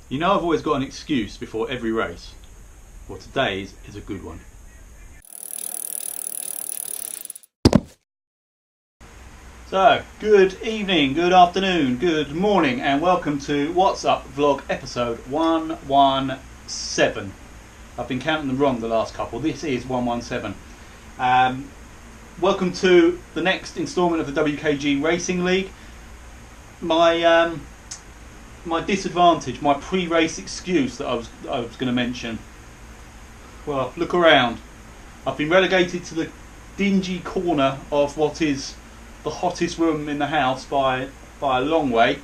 You know I've always got an excuse before every race. Well, today's is a good one. So, good evening, good afternoon, good morning, and welcome to What's Up Vlog episode 117. I've been counting them wrong the last couple. This is 117. Welcome to the next instalment of the WKG Racing League. My disadvantage, my pre-race excuse that I was going to mention. Well, look around. I've been relegated to the dingy corner of what is the hottest room in the house by a long way.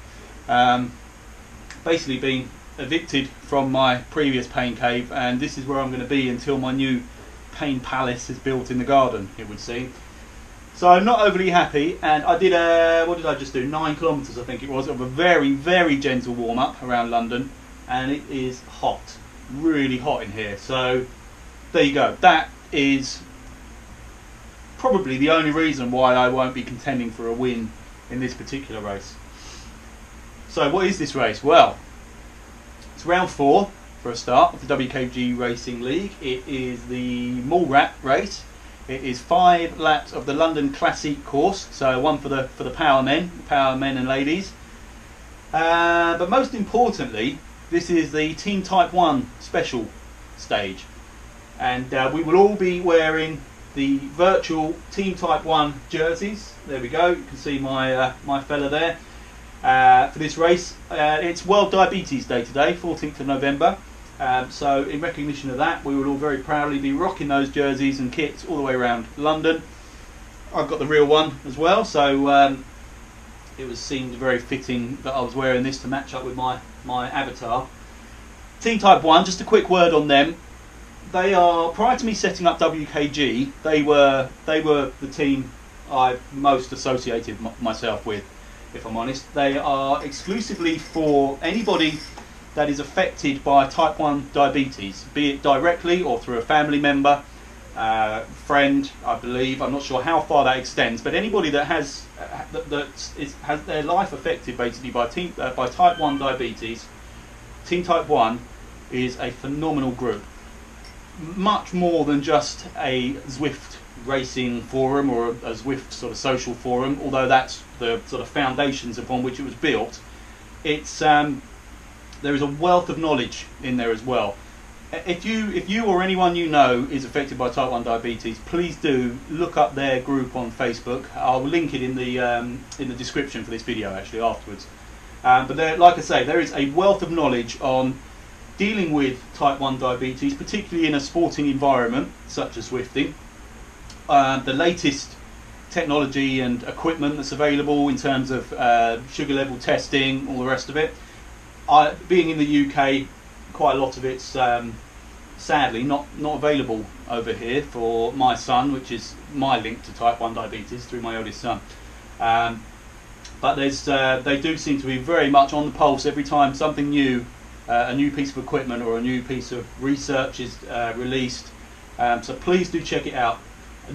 Basically being evicted from my previous pain cave, and this is where I'm going to be until my new pain palace is built in the garden, it would seem. So I'm not overly happy, and I did what did I just do? 9 kilometres I think it was, of a very, very gentle warm-up around London, and it is hot, really hot in here. So there you go. That is probably the only reason why I won't be contending for a win in this particular race. So what is this race? Well, it's round 4 for a start of the WKG Racing League. It is the Mall Rat race. It is 5 laps of the London Classic course, so one for the power men and ladies. But most importantly, this is the Team Type 1 special stage, and we will all be wearing the virtual Team Type 1 jerseys. There we go. You can see my fella there for this race. It's World Diabetes Day today, 14th of November. So in recognition of that, we will all very proudly be rocking those jerseys and kits all the way around London. I've got the real one as well, so it seemed very fitting that I was wearing this to match up with my avatar. Team Type 1, just a quick word on them. They are, prior to me setting up WKG, they were the team I most associated myself with, if I'm honest. They are exclusively for anybody that is affected by type 1 diabetes, be it directly or through a family member, friend, I believe. I'm not sure how far that extends, but anybody that has their life affected basically by type 1 diabetes, Team Type 1 is a phenomenal group. Much more than just a Zwift racing forum or a Zwift sort of social forum, although that's the sort of foundations upon which it was built. It's there is a wealth of knowledge in there as well. If you or anyone you know is affected by type 1 diabetes, please do look up their group on Facebook. I'll link it in the description for this video actually afterwards. But there, like I say, there is a wealth of knowledge on dealing with type 1 diabetes, particularly in a sporting environment such as Zwifting. The latest technology and equipment that's available in terms of sugar level testing, all the rest of it. Being in the UK, quite a lot of it's sadly not available over here for my son, which is my link to type 1 diabetes through my eldest son. But they do seem to be very much on the pulse every time something new, a new piece of equipment or a new piece of research is released. So please do check it out.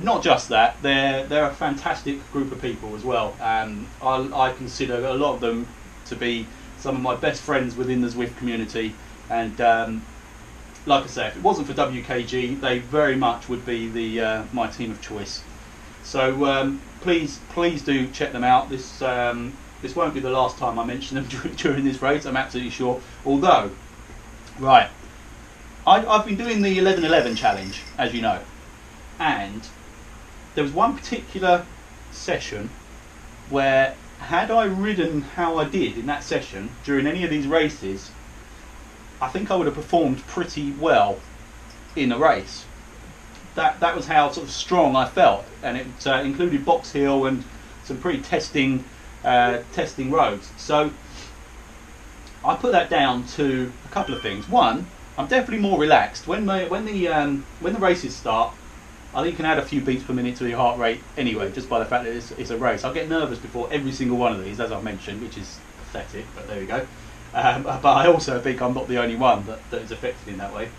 Not just that, they're a fantastic group of people as well. I consider a lot of them to be some of my best friends within the Zwift community, and like I say, if it wasn't for WKG, they very much would be my team of choice. So please do check them out. This won't be the last time I mention them during this race, I'm absolutely sure. Although, right, I've been doing the 11-11 challenge, as you know, and there was one particular session where, had I ridden how I did in that session during any of these races, I think I would have performed pretty well in a race. That was how sort of strong I felt, and it included Box Hill and some pretty testing roads. So I put that down to a couple of things. One, I'm definitely more relaxed when the races start. I think you can add a few beats per minute to your heart rate anyway, just by the fact that it's a race. I'll get nervous before every single one of these, as I've mentioned, which is pathetic, but there we go. But I also think I'm not the only one that is affected in that way.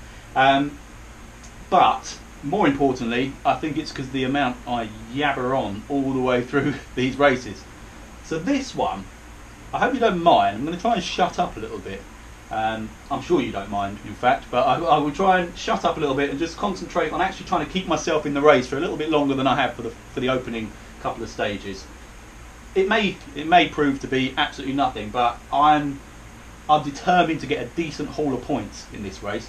But more importantly, I think it's because the amount I yabber on all the way through these races. So this one, I hope you don't mind, I'm going to try and shut up a little bit. I'm sure you don't mind, in fact, but I will try and shut up a little bit and just concentrate on actually trying to keep myself in the race for a little bit longer than I have for the opening couple of stages. It may prove to be absolutely nothing, but I'm determined to get a decent haul of points in this race.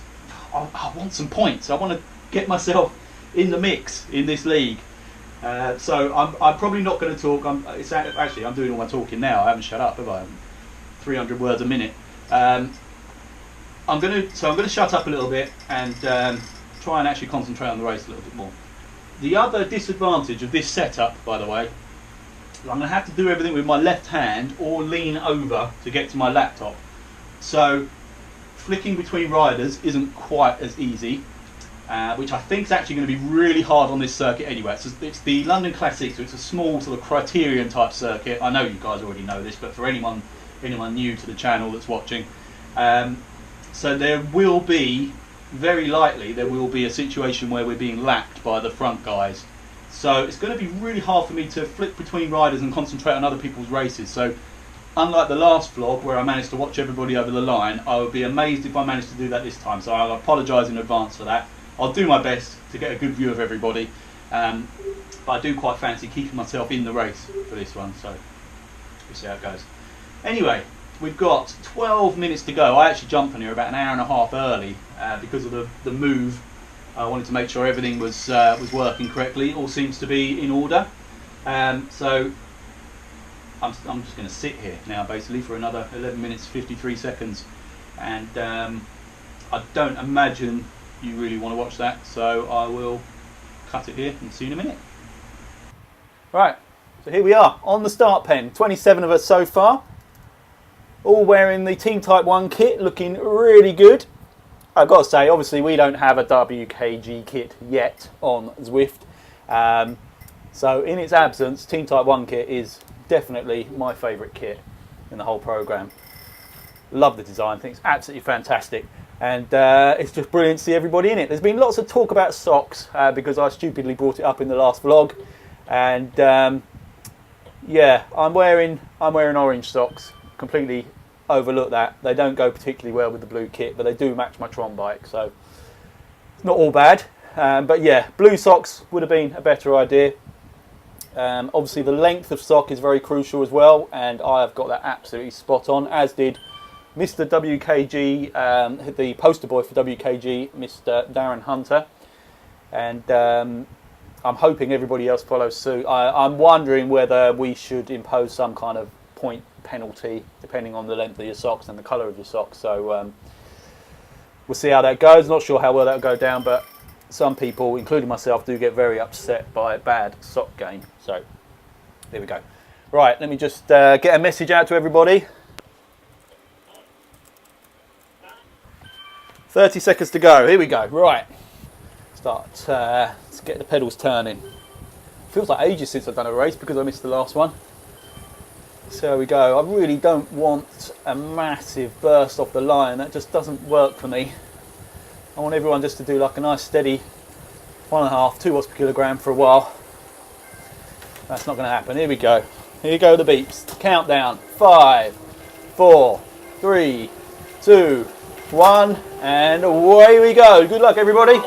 I want some points. I want to get myself in the mix in this league. So I'm probably not going to talk. Actually, I'm doing all my talking now. I haven't shut up, have I? 300 words a minute. I'm going to shut up a little bit and try and actually concentrate on the race a little bit more. The other disadvantage of this setup, by the way, I'm going to have to do everything with my left hand or lean over to get to my laptop. So flicking between riders isn't quite as easy, which I think is actually going to be really hard on this circuit anyway. It's the London Classic, so it's a small sort of criterion type circuit. I know you guys already know this, but for anyone new to the channel that's watching, so there will be, very likely, there will be a situation where we're being lapped by the front guys. So it's going to be really hard for me to flip between riders and concentrate on other people's races. So unlike the last vlog where I managed to watch everybody over the line, I would be amazed if I managed to do that this time. So I'll apologise in advance for that. I'll do my best to get a good view of everybody. But I do quite fancy keeping myself in the race for this one. So we'll see how it goes. Anyway, we've got 12 minutes to go. I actually jumped on here about an hour and a half early because of the move. I wanted to make sure everything was working correctly. All seems to be in order. So I'm just going to sit here now basically for another 11 minutes 53 seconds, and I don't imagine you really want to watch that, so I will cut it here and see you in a minute. Right, so here we are on the start pen. 27 of us so far, all wearing the Team Type 1 kit, looking really good. I've got to say, obviously we don't have a WKG kit yet on Zwift, so in its absence, Team Type 1 kit is definitely my favourite kit in the whole programme. Love the design, think it's absolutely fantastic, and it's just brilliant to see everybody in it. There's been lots of talk about socks because I stupidly brought it up in the last vlog, and yeah, I'm wearing orange socks. Completely overlook that. They don't go particularly well with the blue kit, but they do match my Tron bike, so it's not all bad. But yeah, blue socks would have been a better idea. Obviously the length of sock is very crucial as well, and I have got that absolutely spot on, as did Mr. WKG, the poster boy for WKG, Mr. Darren Hunter, and I'm hoping everybody else follows suit. I'm wondering whether we should impose some kind of point penalty depending on the length of your socks and the colour of your socks, so we'll see how that goes. Not sure how well that will go down, but some people, including myself, do get very upset by a bad sock game. So there we go. Right, let me just get a message out to everybody. 30 seconds to go. Here we go. Right, let's get the pedals turning. Feels like ages since I've done a race because I missed the last one. So there we go. I really don't want a massive burst off the line. That just doesn't work for me. I want everyone just to do like a nice steady 1.5, 2 watts per kilogram for a while. That's not going to happen. Here we go. Here go the beeps. Countdown. 5, 4, 3, 2, 1, and away we go. Good luck, everybody.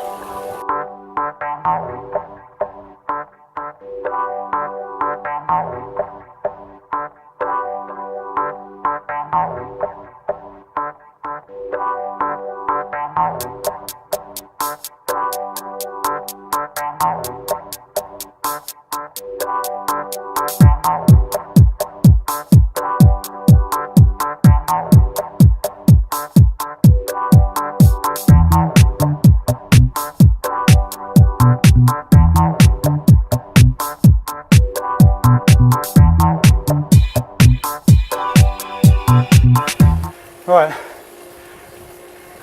Right,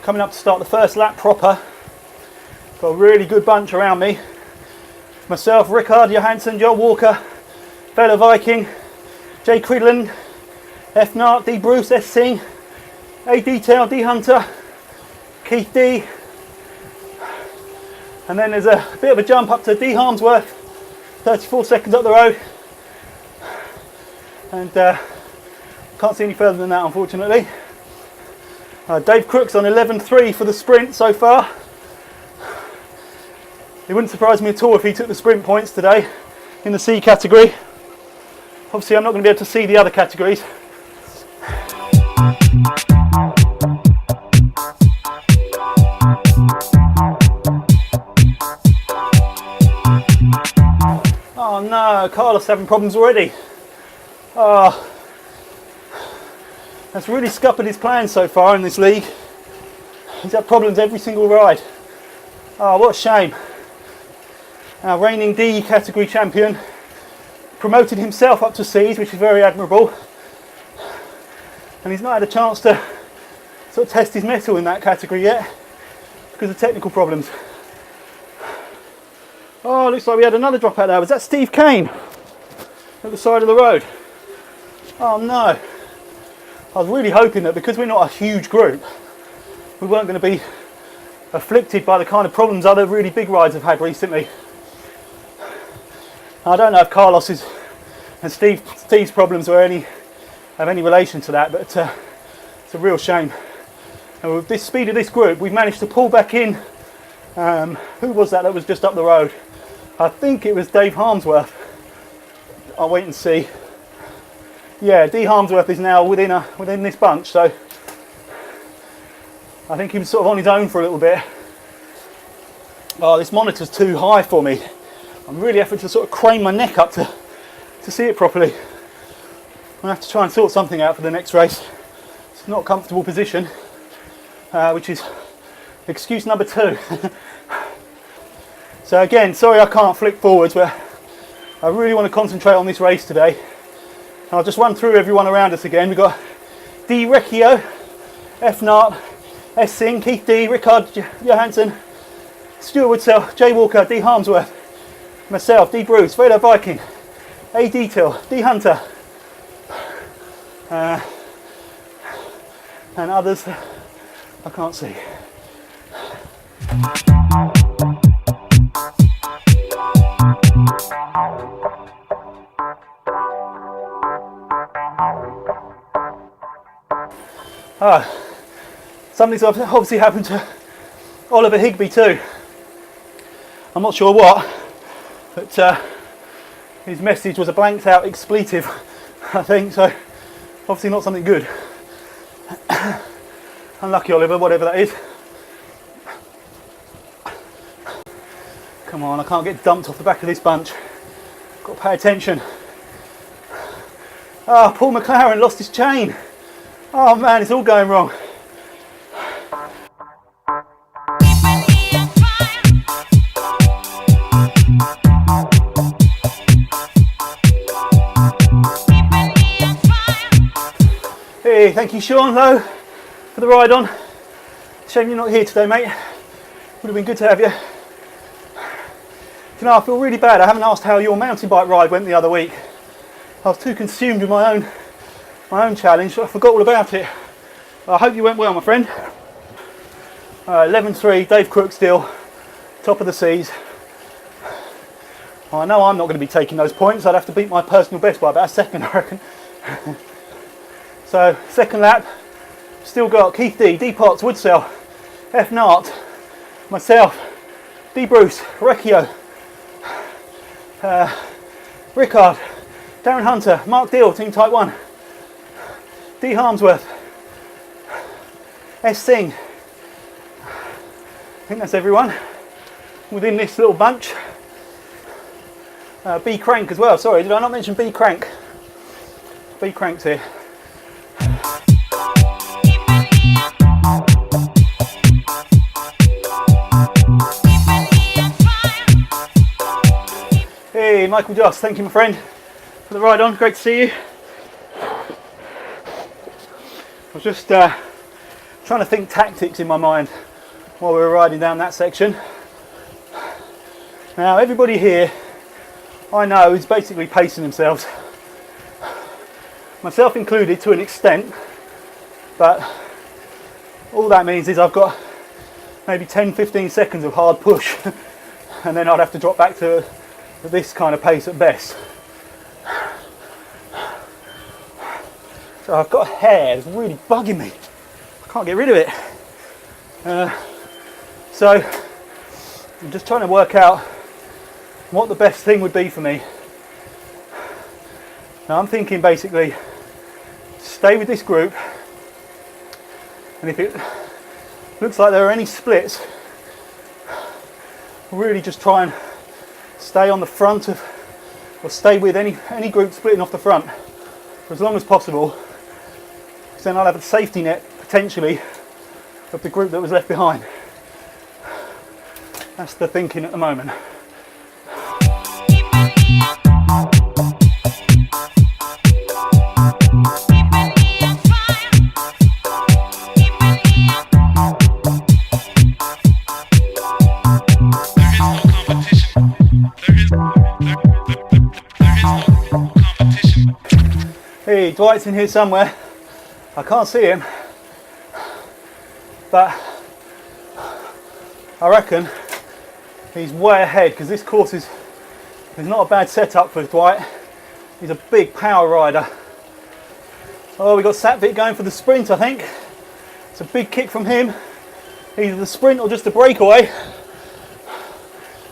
coming up to start the first lap proper. Got a really good bunch around me. Myself, Rickard Johansson, Joe Walker, Fellow Viking, Jay Cridland, F. Nark, D. Bruce, S. Singh, A. Detail, D. Hunter, Keith D. And then there's a bit of a jump up to D. Harmsworth, 34 seconds up the road. And can't see any further than that, unfortunately. Dave Crook's on 11.3 for the sprint so far. It wouldn't surprise me at all if he took the sprint points today in the C category. Obviously I'm not going to be able to see the other categories. Oh no, Carlos having problems already. Oh, that's really scuppered his plans so far in this league. He's had problems every single ride. Oh, what a shame. Our reigning D category champion promoted himself up to C's, which is very admirable. And he's not had a chance to sort of test his mettle in that category yet because of technical problems. Oh, looks like we had another dropout there. Was that Steve Kane at the side of the road? Oh no. I was really hoping that because we're not a huge group, we weren't going to be afflicted by the kind of problems other really big rides have had recently. I don't know if Carlos's and Steve's problems have any relation to that, but it's a real shame. And with this speed of this group, we've managed to pull back in. Who was that was just up the road? I think it was Dave Harmsworth. I'll wait and see. Yeah, D Harmsworth is now within this bunch, so I think he was sort of on his own for a little bit. Oh, this monitor's too high for me. I'm really having to sort of crane my neck up to see it properly. I'm going to have to try and sort something out for the next race. It's not a comfortable position, which is excuse number 2. So again, sorry I can't flick forwards, but I really want to concentrate on this race today. I'll just run through everyone around us again. We've got D Recchio, F Nart, S Singh, Keith D, Rickard Johansson, Stuart Woodsell, Jay Walker, D Harmsworth, myself, D Bruce, Fredo Viking, A Detail, D Hunter, and others I can't see. Something's obviously happened to Oliver Higby too. I'm not sure what, but his message was a blanked out expletive, I think, so obviously not something good. Unlucky Oliver, whatever that is. Come on, I can't get dumped off the back of this bunch. Got to pay attention. Ah, Paul McLaren lost his chain. Oh man, it's all going wrong. Hey, thank you Sean though for the ride on. Shame you're not here today, mate. Would have been good to have you. You know, I feel really bad. I haven't asked how your mountain bike ride went the other week. I was too consumed with my own challenge, so I forgot all about it. I hope you went well, my friend. 11.3, Dave Crook still, top of the C's. I know I'm not going to be taking those points. I'd have to beat my personal best by about a second, I reckon. So, second lap, still got Keith D, D Potts, Woodsell, F Nart, myself, D Bruce, Recchio, Rickard, Darren Hunter, Mark Deal, Team Type 1, D Harmsworth, S Singh. I think that's everyone within this little bunch. B Crank as well, sorry, did I not mention B Crank? B Crank's here. Hey, Michael Joss, thank you my friend for the ride on, great to see you. I was just trying to think tactics in my mind while we were riding down that section. Now everybody here I know is basically pacing themselves, myself included to an extent, but all that means is I've got maybe 10-15 seconds of hard push and then I'd have to drop back to this kind of pace at best. So I've got a hair that's really bugging me. I Can't get rid of it. So I'm just trying to work out what the best thing would be for me. Now I'm thinking basically stay with this group, and if it looks like there are any splits, really just try and stay on the front of, or stay with any group splitting off the front for as long as possible, because then I'll have a safety net potentially of the group that was left behind. That's the thinking at the moment. Hey, Dwight's in here somewhere. I can't see him, but I reckon he's way ahead, because this course is not a bad setup for Dwight. He's a big power rider. Oh, we got Satvik going for the sprint, I think. It's a big kick from him. Either the sprint or just a breakaway.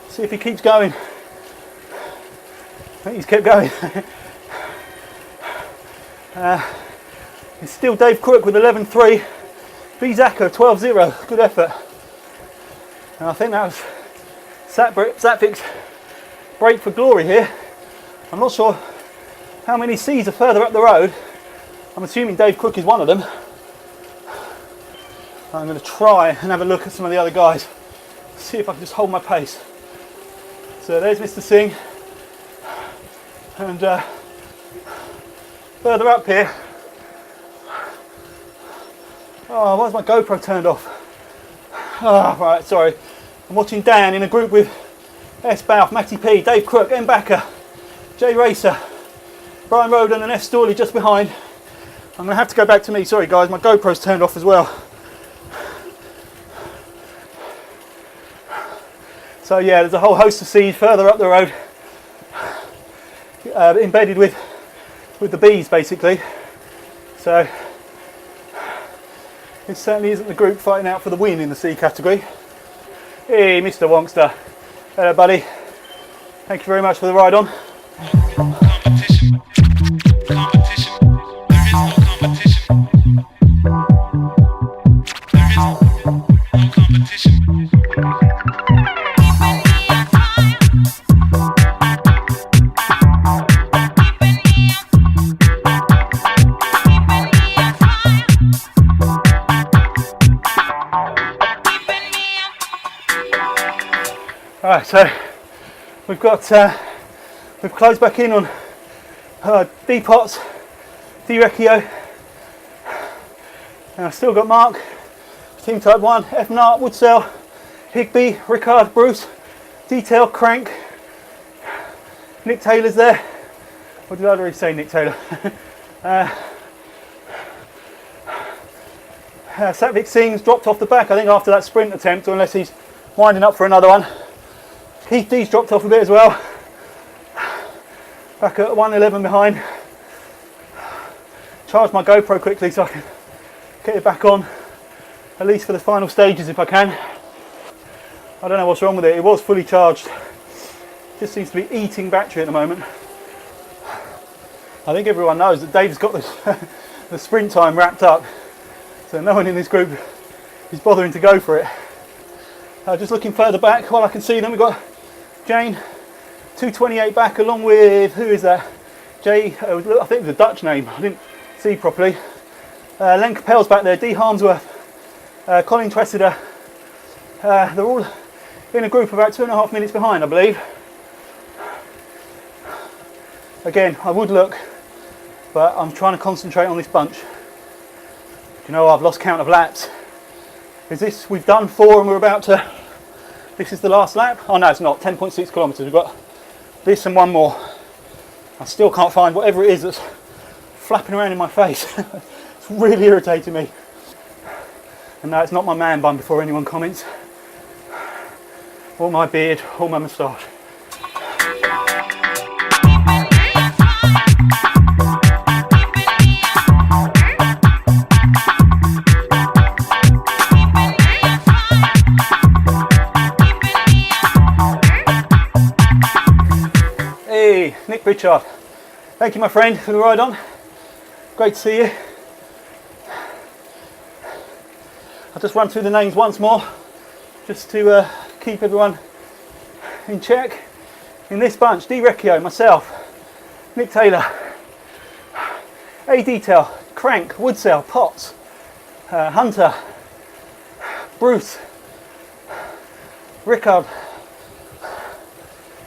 See if he keeps going. I think he's kept going. It's still Dave Crook with 11.3. Bizaka 12.0. Good effort. And I think that was Satvik's break for glory here. I'm not sure how many C's are further up the road. I'm assuming Dave Crook is one of them. I'm going to try and have a look at some of the other guys. See if I can just hold my pace. So there's Mr. Singh. And further up here. Oh, why's my GoPro turned off? Oh, right, sorry. I'm watching Dan in a group with S. Bauth, Matty P, Dave Crook, M. Backer, Jay Racer, Brian Roden and F. Storley just behind. I'm going to have to go back to me. Sorry guys, my GoPro's turned off as well. So yeah, there's a whole host of C's further up the road. Embedded with the bees basically. So it certainly isn't the group fighting out for the win in the C category. Hey Mr. Wongster. Hello buddy. Thank you very much for the ride on. Competition. Competition. There is no competition. There is no competition. Alright, so we've closed back in on D-Pots, D-Recchio, and I've still got Mark, Team Type 1, F. Nart, Woodsell, Higby, Rickard, Bruce, Detail, Crank, Nick Taylor's there. What did I already say, Nick Taylor? Satvik Singh's dropped off the back, I think, after that sprint attempt, unless he's winding up for another one. Keith D's dropped off a bit as well. Back at 1:11 behind. Charge my GoPro quickly so I can get it back on, at least for the final stages if I can. I don't know what's wrong with it. It was fully charged. Just seems to be eating battery at the moment. I think everyone knows that Dave's got the sprint time wrapped up, so no one in this group is bothering to go for it. Just looking further back, while I can see them, we've got Jane, 228 back, along with, who is that? Jay, I think it was a Dutch name, I didn't see properly. Len Capel's back there, D Harmsworth, Colin Tressida. They're all in a group about 2.5 minutes behind, I believe. Again, I would look, but I'm trying to concentrate on this bunch. You know, I've lost count of laps. Is this, we've done 4 and we're about to, this is the last lap? Oh no, it's not, 10.6 kilometres. We've got this and one more. I still can't find whatever it is that's flapping around in my face. It's really irritating me. And no, it's not my man bun before anyone comments. Or my beard, or my moustache. Nick Pritchard. Thank you, my friend, for the ride on. Great to see you. I'll just run through the names once more, just to keep everyone in check. In this bunch, D Recchio, myself, Nick Taylor, A Detail, Crank, Woodsell, Potts, Hunter, Bruce, Rickard,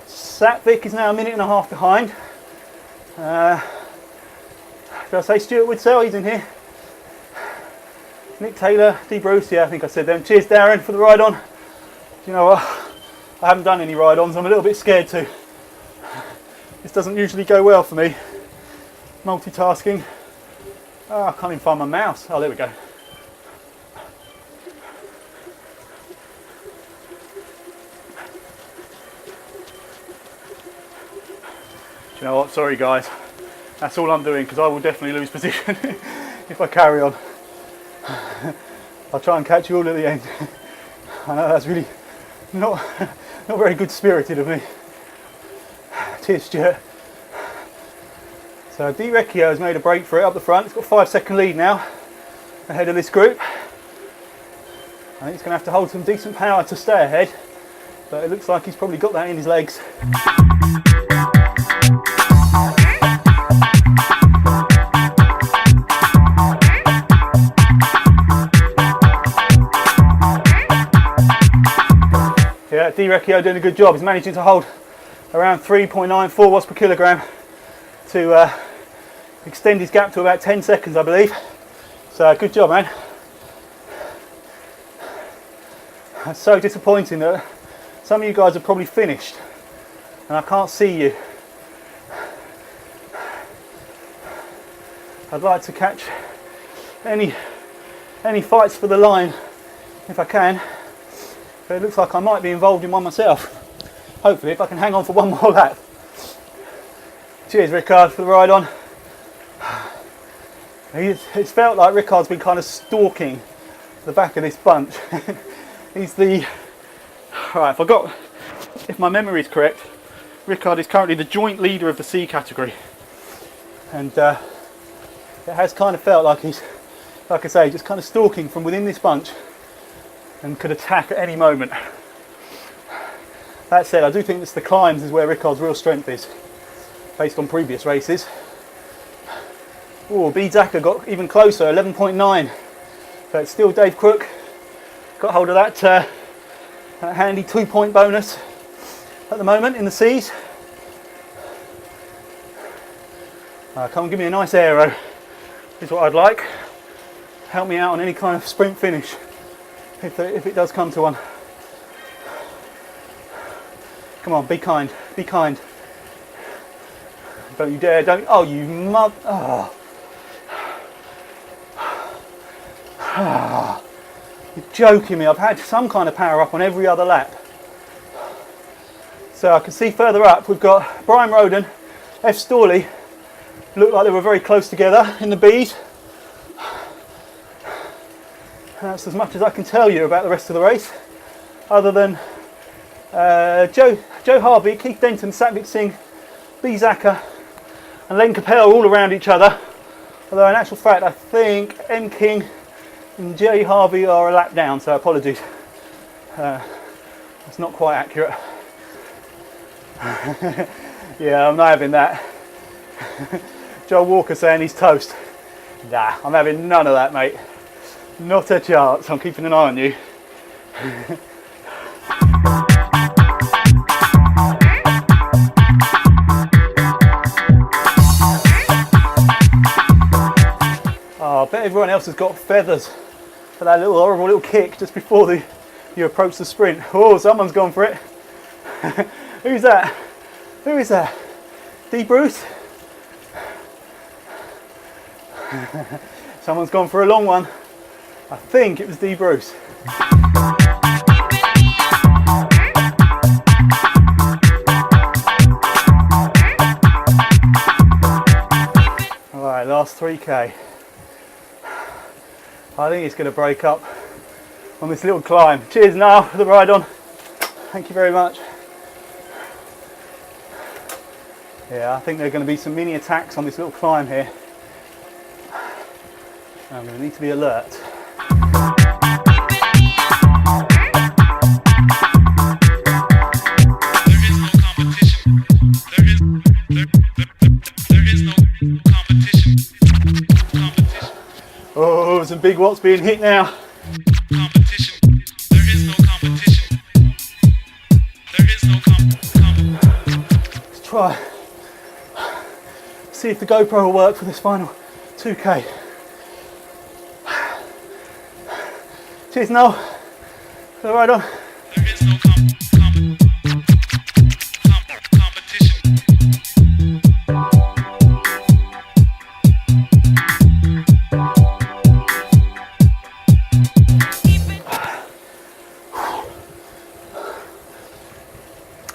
Satvik is now a minute and a half behind. Did I say Stuart Woodsell? He's in here. Nick Taylor, D Bruce, yeah, I think I said them. Cheers, Darren, for the ride on. You know what? I haven't done any ride ons. I'm a little bit scared to. This doesn't usually go well for me. Multitasking. Oh, I can't even find my mouse. Oh, there we go. You know what, sorry guys, that's all I'm doing because I will definitely lose position if I carry on. I'll try and catch you all at the end. I know that's really not very good spirited of me. Cheers, Stuart. So D Recchio has made a break for it up the front. It's got a 5-second lead now ahead of this group. I think he's going to have to hold some decent power to stay ahead, but it looks like he's probably got that in his legs. Yeah, D Recchio doing a good job. He's managing to hold around 3.94 watts per kilogram to extend his gap to about 10 seconds, I believe. So good job, man. It's so disappointing that some of you guys are probably finished and I can't see you. I'd like to catch any fights for the line if I can. But it looks like I might be involved in one myself. Hopefully, if I can hang on for one more lap. Cheers, Rickard, for the ride on. It's felt like Rickard's been kind of stalking the back of this bunch. He's the... Right, if my memory is correct, Rickard is currently the joint leader of the C category. And it has kind of felt like he's, like I say, just kind of stalking from within this bunch and could attack at any moment. That said, I do think it's the climbs is where Rickard's real strength is, based on previous races. Oh, B Zaka got even closer, 11.9. But still Dave Crook got hold of that handy 2-point bonus at the moment in the C's. Come and give me a nice aero, is what I'd like. Help me out on any kind of sprint finish, if it does come to one. Come on, be kind, be kind. Don't you dare, don't, oh you mug, oh. You're joking me, I've had some kind of power up on every other lap. So I can see further up, we've got Brian Roden, F Storley, looked like they were very close together in the B's. That's as much as I can tell you about the rest of the race, other than Joe Harvey, Keith Denton, Satvik Singh, B Zaka and Len Capel all around each other, although in actual fact I think M King and J Harvey are a lap down, so apologies. That's not quite accurate. Yeah, I'm not having that. Joel Walker saying he's toast. Nah, I'm having none of that, mate. Not a chance. I'm keeping an eye on you. Oh, I bet everyone else has got feathers for that little horrible little kick just before you approach the sprint. Oh, someone's gone for it. Who's that? Who is that? D Bruce? Someone's gone for a long one. I think it was D Bruce. Alright, last 3k. I think it's going to break up on this little climb. Cheers now for the ride on. Thank you very much. Yeah, I think there are going to be some mini attacks on this little climb here. I'm going to need to be alert. Oh, some big watts being hit now. Competition. There is no competition. There is no competition. Let's try. See if the GoPro will work for this final 2K. Cheers, Noel. Go right on. There is no competition.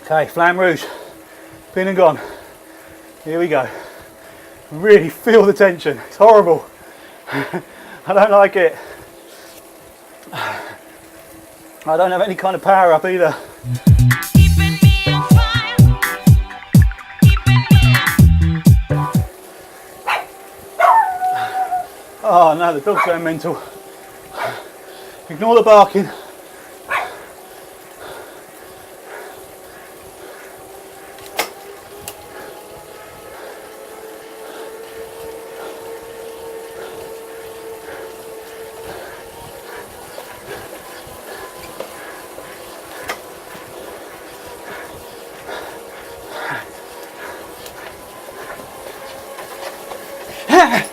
Okay, Flamme Rouge, been and gone. Here we go. Really feel the tension. It's horrible. I don't like it. I don't have any kind of power up either. Oh no, the dog's going mental. Ignore the barking. Yeah.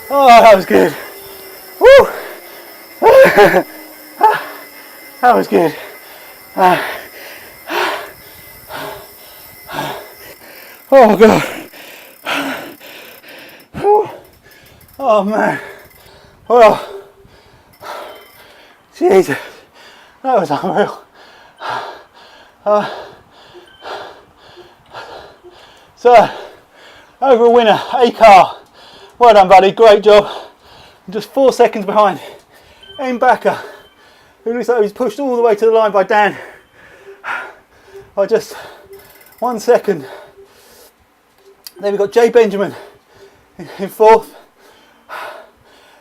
Oh, that was good. Woo. That was good. Oh God. Oh man. Well, Jesus, that was unreal. So, overall winner, A-Car. Well done, buddy, great job. Just 4 seconds behind Backer, who looks like he was pushed all the way to the line by Dan by just 1 second. Then we've got Jay Benjamin in fourth.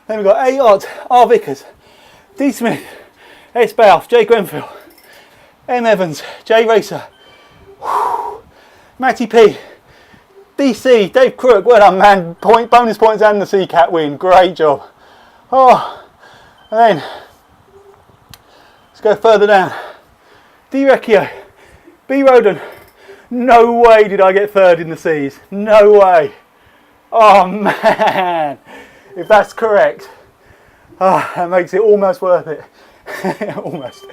Then we've got A-Ott, R Vickers, D Smith, S Balfe, Jay Grenfell, M Evans, Jay Racer, Matty P, DC, Dave Crook, well done man, bonus points and the C-Cat win, great job. Oh, and then, let's go further down. D Recchio, B Roden, no way did I get third in the C's, no way. Oh man, if that's correct, that makes it almost worth it, almost.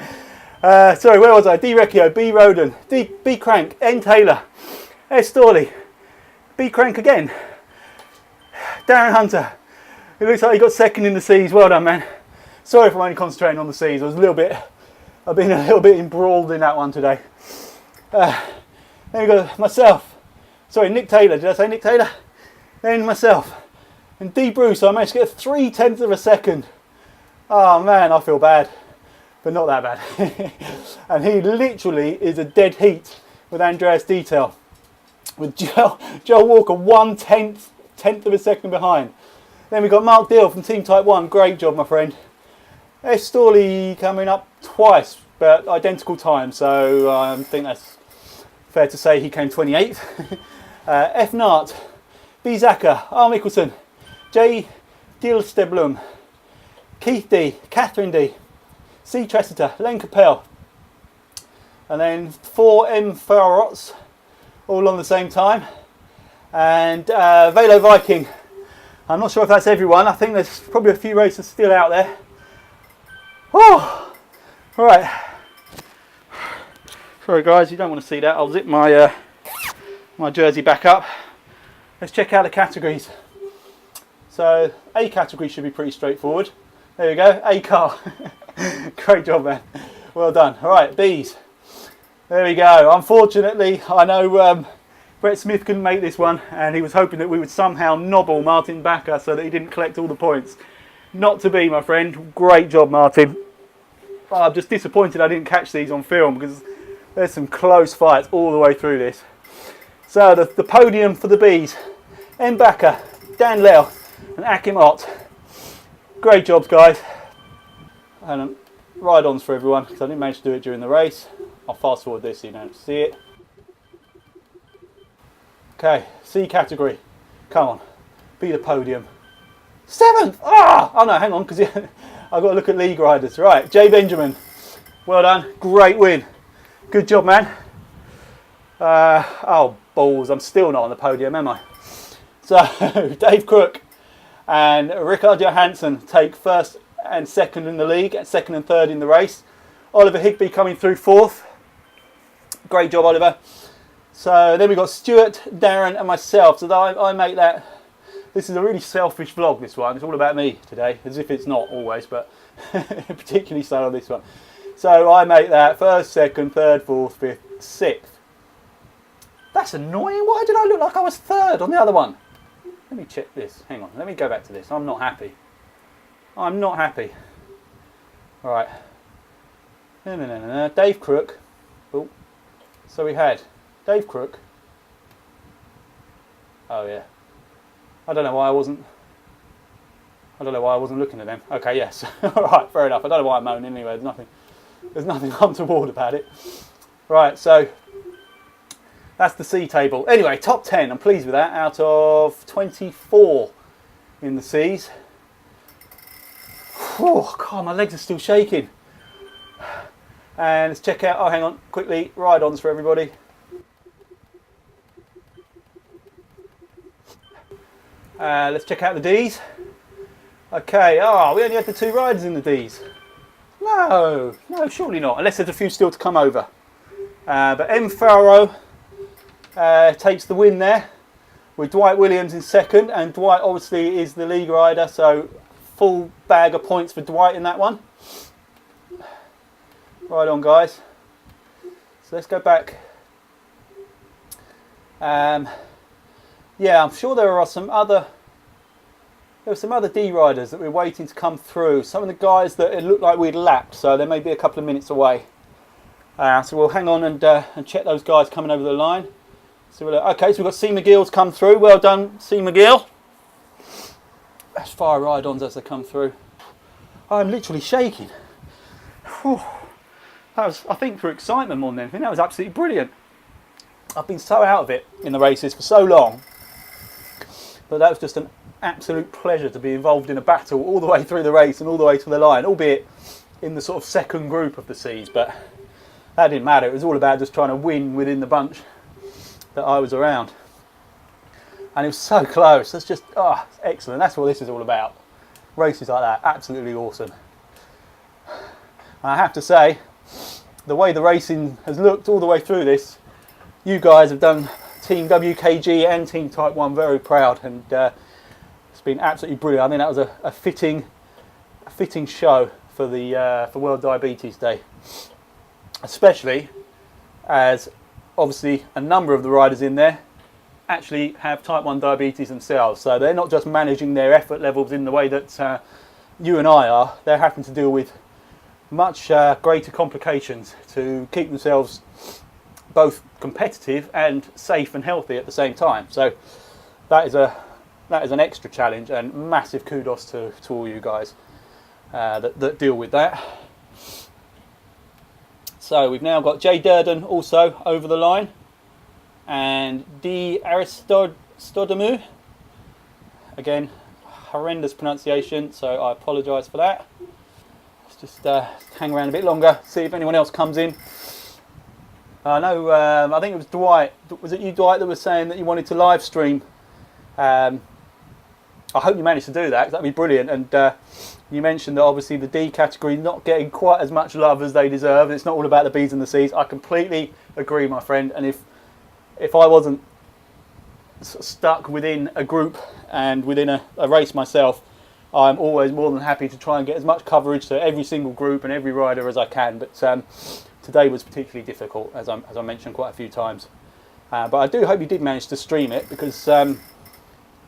Sorry, where was I? D Recchio, B Roden, B Crank, N Taylor, S Storley, B Crank again, Darren Hunter. It looks like he got second in the C's. Well done, man. Sorry if I'm only concentrating on the C's. I've been a little bit embroiled in that one today. Then we got myself. Sorry, Nick Taylor. Did I say Nick Taylor? Then myself. And D Bruce, I managed to get 0.3 of a second. Oh man, I feel bad. But not that bad. And he literally is a dead heat with Andreas Detail. With Joel Walker 1/10 of a second behind. Then we've got Mark Deal from Team Type 1. Great job, my friend. S Storley coming up twice, but identical time. So I think that's fair to say he came 28th. F Nart, B Zaka, R Mickelson, J Dilsteblum, Keith D, Catherine D, C Tressiter, Len Capel. And then 4 M Farrots, all on the same time. And Velo Viking. I'm not sure if that's everyone. I think there's probably a few racers still out there. Oh, all right. Sorry guys, you don't want to see that. I'll zip my my jersey back up. Let's check out the categories. So A category should be pretty straightforward. There we go, A-Car. Great job, man. Well done. All right, B's. There we go. Unfortunately, I know Brett Smith couldn't make this one, and he was hoping that we would somehow nobble Martin Backer so that he didn't collect all the points. Not to be, my friend. Great job, Martin. I'm just disappointed I didn't catch these on film because there's some close fights all the way through this. So the podium for the Bs, Mbaka, Dan Lel and Akim Ott. Great jobs, guys. And ride-ons for everyone because I didn't manage to do it during the race. I'll fast forward this so you don't see it. Okay, C category. Come on, be the podium. 7th! Ah! Oh no, hang on, because I've got to look at league riders. Right, Jay Benjamin. Well done, great win. Good job, man. Oh, balls, I'm still not on the podium, am I? So, Dave Crook and Rickard Johansson take 1st and 2nd in the league, and 2nd and 3rd in the race. Oliver Higby coming through 4th. Great job, Oliver. So then we've got Stuart, Darren and myself. So I make that. This is a really selfish vlog, this one. It's all about me today, as if it's not always, but particularly so on this one. So I make that 1st, 2nd, 3rd, 4th, 5th, 6th. That's annoying. Why did I look like I was 3rd on the other one? Let me check this. Hang on. Let me go back to this. I'm not happy. I'm not happy. All right. No. Dave Crook. Oh. So we had Dave Crook. Oh yeah. I don't know why I wasn't looking at them. Okay, yes. All right, fair enough. I don't know why I'm moaning anyway. There's nothing untoward about it. Right, so that's the C table. Anyway, top 10. I'm pleased with that. Out of 24 in the Cs. Oh God, my legs are still shaking. And let's check out. Oh, hang on, quickly. Ride-ons for everybody. Let's check out the Ds. Okay, we only had the 2 riders in the Ds. No, surely not, unless there's a few still to come over. But M. Farrow takes the win there, with Dwight Williams in 2nd, and Dwight obviously is the league rider, so full bag of points for Dwight in that one. Right on, guys. So let's go back. Yeah, I'm sure there were some other D riders that we're waiting to come through. Some of the guys that it looked like we'd lapped, so they may be a couple of minutes away. So we'll hang on and check those guys coming over the line. So okay, so we've got C McGill's come through. Well done, C McGill. Let's fire ride-ons as they come through. I'm literally shaking. Whew. That was, I think, for excitement more than anything. That was absolutely brilliant. I've been so out of it in the races for so long. But that was just an absolute pleasure to be involved in a battle all the way through the race and all the way to the line, albeit in the sort of 2nd group of the Cs, but that didn't matter. It was all about just trying to win within the bunch that I was around. And it was so close. That's just, excellent. That's what this is all about. Races like that, absolutely awesome. And I have to say, the way the racing has looked all the way through this, you guys have done Team WKG and Team Type 1 very proud, and it's been absolutely brilliant. I think that was a fitting show for the for World Diabetes Day, especially as obviously a number of the riders in there actually have Type 1 diabetes themselves, so they're not just managing their effort levels in the way that you and I are. They're having to deal with much greater complications to keep themselves both competitive and safe and healthy at the same time. So that is an extra challenge, and massive kudos to all you guys that deal with that. So we've now got Jay Durden also over the line, and D Aristodomou. Again, horrendous pronunciation, so I apologise for that. Let's just hang around a bit longer, see if anyone else comes in. I know, I think it was Dwight. Was it you, Dwight, that was saying that you wanted to live stream? I hope you managed to do that, 'cause that'd be brilliant. And you mentioned that obviously the D category not getting quite as much love as they deserve. It's not all about the Bs and the Cs. I completely agree, my friend. And if I wasn't stuck within a group and within a race myself, I'm always more than happy to try and get as much coverage to every single group and every rider as I can. But today was particularly difficult, as I mentioned quite a few times. But I do hope you did manage to stream it, because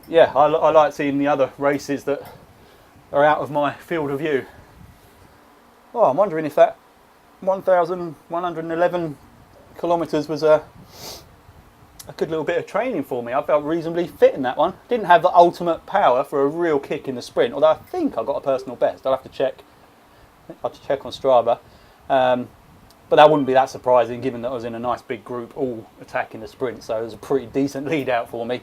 yeah, I like seeing the other races that are out of my field of view. Oh, I'm wondering if that 1,111 kilometres was a good little bit of training for me. I felt reasonably fit in that one. Didn't have the ultimate power for a real kick in the sprint, although I think I got a personal best. I'll have to check. I'll have to check on Strava. But that wouldn't be that surprising given that I was in a nice big group all attacking the sprint, so it was a pretty decent lead out for me.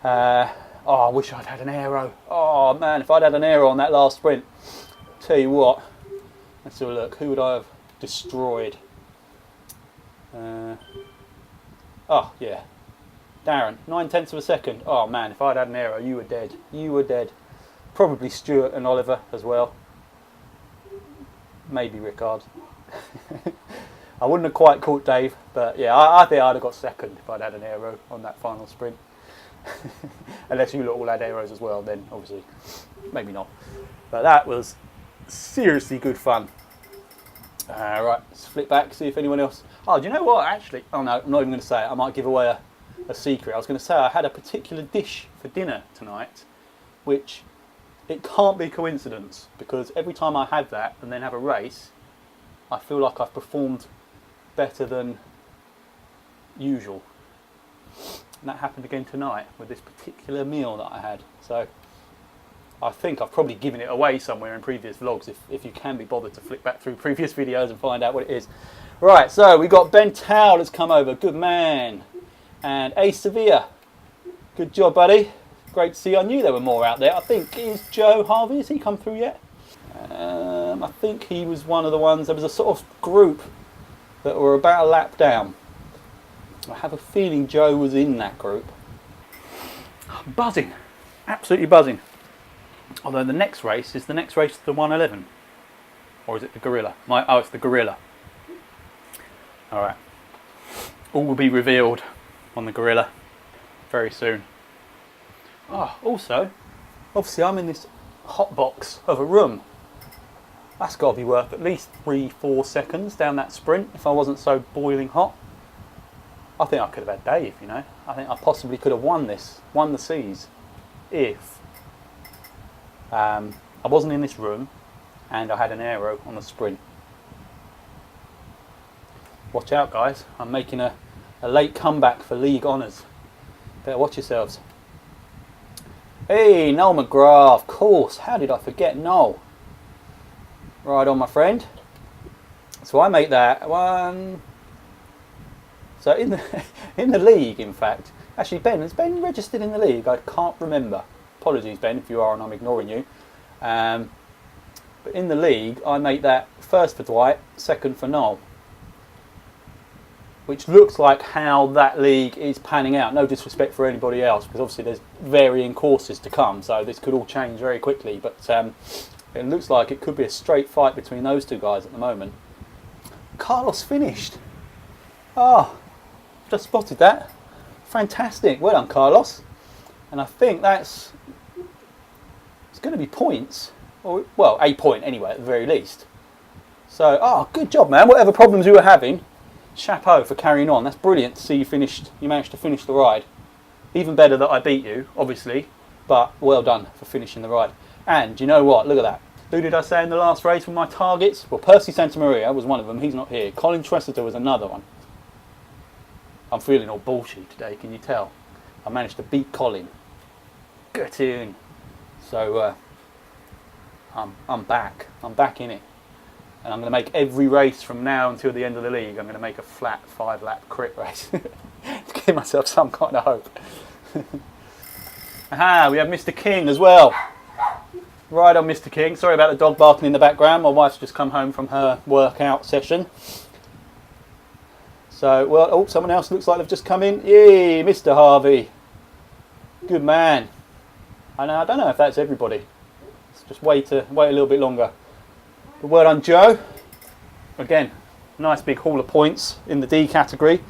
Oh, I wish I'd had an aero. Oh man, if I'd had an aero on that last sprint, tell you what, let's have a look. Who would I have destroyed? Oh yeah, Darren, 9/10 of a second. Oh man, if I'd had an aero, you were dead. You were dead. Probably Stuart and Oliver as well. Maybe Rickard. I wouldn't have quite caught Dave, but yeah, I think I'd have got second if I'd had an aero on that final sprint. Unless you all had aeros as well, then obviously maybe not. But that was seriously good fun. Right, let's flip back, see if anyone else. Oh, do you know what? Actually, oh no, I'm not even going to say it. I might give away a secret. I was going to say I had a particular dish for dinner tonight, which it can't be coincidence, because every time I have that and then have a race, I feel like I've performed better than usual. And that happened again tonight with this particular meal that I had. So I think I've probably given it away somewhere in previous vlogs, if you can be bothered to flick back through previous videos and find out what it is. Right, so we got Ben Towle that's come over, good man. And A Sevilla, good job buddy. Great to see you. I knew there were more out there. I think, is Joe Harvey, has he come through yet? I think he was one of the ones. There was a sort of group that were about a lap down. I have a feeling Joe was in that group. I'm buzzing, absolutely buzzing. Although the next race is the 111, or is it the Gorilla? Oh, it's the Gorilla. All right, all will be revealed on the Gorilla very soon. Oh, also, obviously I'm in this hot box of a room. That's got to be worth at least 3-4 seconds down that sprint if I wasn't so boiling hot. I think I could have had Dave, you know. I think I possibly could have won the seas, if I wasn't in this room and I had an aero on the sprint. Watch out guys, I'm making a late comeback for league honours. Better watch yourselves. Hey, Noel McGrath, of course, how did I forget Noel? Right on my friend. So I make that one. So in the league, in fact, actually Ben, has Ben registered in the league? I can't remember. Apologies Ben if you are and I'm ignoring you. But in the league I make that first for Dwight, second for Noel. Which looks like how that league is panning out. No disrespect for anybody else, because obviously there's varying courses to come, so this could all change very quickly. But it looks like it could be a straight fight between those two guys at the moment. Carlos finished. Oh, just spotted that. Fantastic. Well done, Carlos. And I think it's going to be points, or well, a point anyway at the very least. So, oh, good job, man. Whatever problems you were having, chapeau for carrying on. That's brilliant to see you managed to finish the ride. Even better that I beat you, obviously, but well done for finishing the ride. And you know what? Look at that. Who did I say in the last race were my targets? Well, Percy Santamaria was one of them. He's not here. Colin Tressiter was another one. I'm feeling all bullshit today, can you tell? I managed to beat Colin. Get in. So, I'm back. I'm back in it. And I'm going to make every race from now until the end of the league, I'm going to make a flat 5-lap crit race. To give myself some kind of hope. Aha, we have Mr. King as well. Right on Mr. King. Sorry about the dog barking in the background. My wife's just come home from her workout session. So, well, oh, someone else looks like they've just come in. Yay, Mr. Harvey. Good man. I don't know if that's everybody. Let's just wait a little bit longer. But well done, Joe. Again, nice big haul of points in the D category.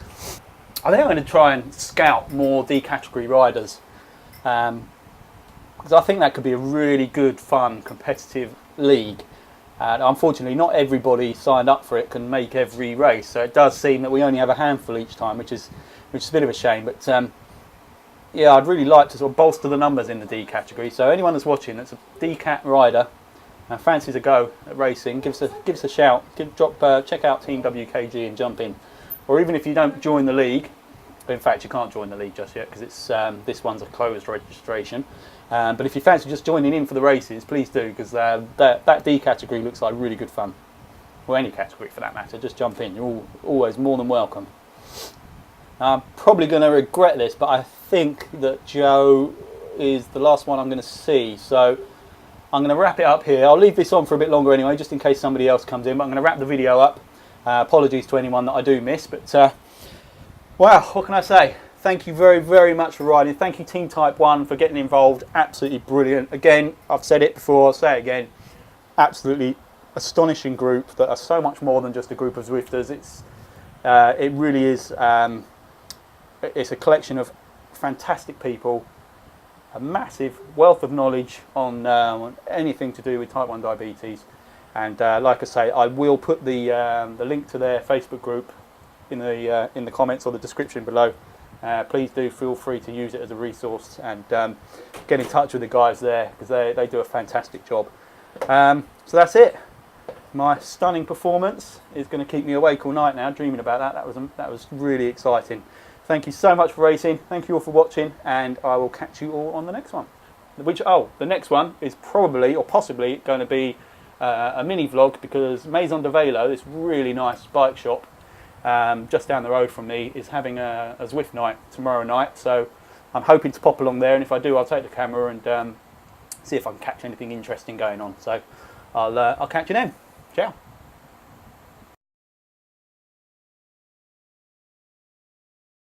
I think I'm going to try and scout more D category riders. Because I think that could be a really good, fun, competitive league. And unfortunately, not everybody signed up for it can make every race. So it does seem that we only have a handful each time, which is a bit of a shame. But yeah, I'd really like to sort of bolster the numbers in the D category. So anyone that's watching that's a D cat rider, fancies a go at racing, give us a shout. Check out Team WKG and jump in. Or even if you don't join the league, in fact you can't join the league just yet because it's this one's a closed registration. But if you fancy just joining in for the races, please do, because that D category looks like really good fun. Or any category for that matter, just jump in. You're always more than welcome. I'm probably going to regret this, but I think that Joe is the last one I'm going to see. So I'm going to wrap it up here. I'll leave this on for a bit longer anyway, just in case somebody else comes in. But I'm going to wrap the video up. Apologies to anyone that I do miss. But wow, what can I say? Thank you very, very much for riding. Thank you Team Type 1 for getting involved. Absolutely brilliant. Again, I've said it before, I'll say it again. Absolutely astonishing group that are so much more than just a group of Zwifters. It really is. It's a collection of fantastic people, a massive wealth of knowledge on anything to do with type 1 diabetes. And like I say, I will put the link to their Facebook group in the comments or the description below. Please do feel free to use it as a resource and get in touch with the guys there, because they do a fantastic job. So that's it. My stunning performance is going to keep me awake all night now, dreaming about that. That was really exciting. Thank you so much for racing. Thank you all for watching, and I will catch you all on the next one. The next one is probably or possibly going to be a mini vlog, because Maison de Velo, this really nice bike shop just down the road from me, is having a Zwift night tomorrow night. So I'm hoping to pop along there, and if I do, I'll take the camera and see if I can catch anything interesting going on. So I'll catch you then. Ciao.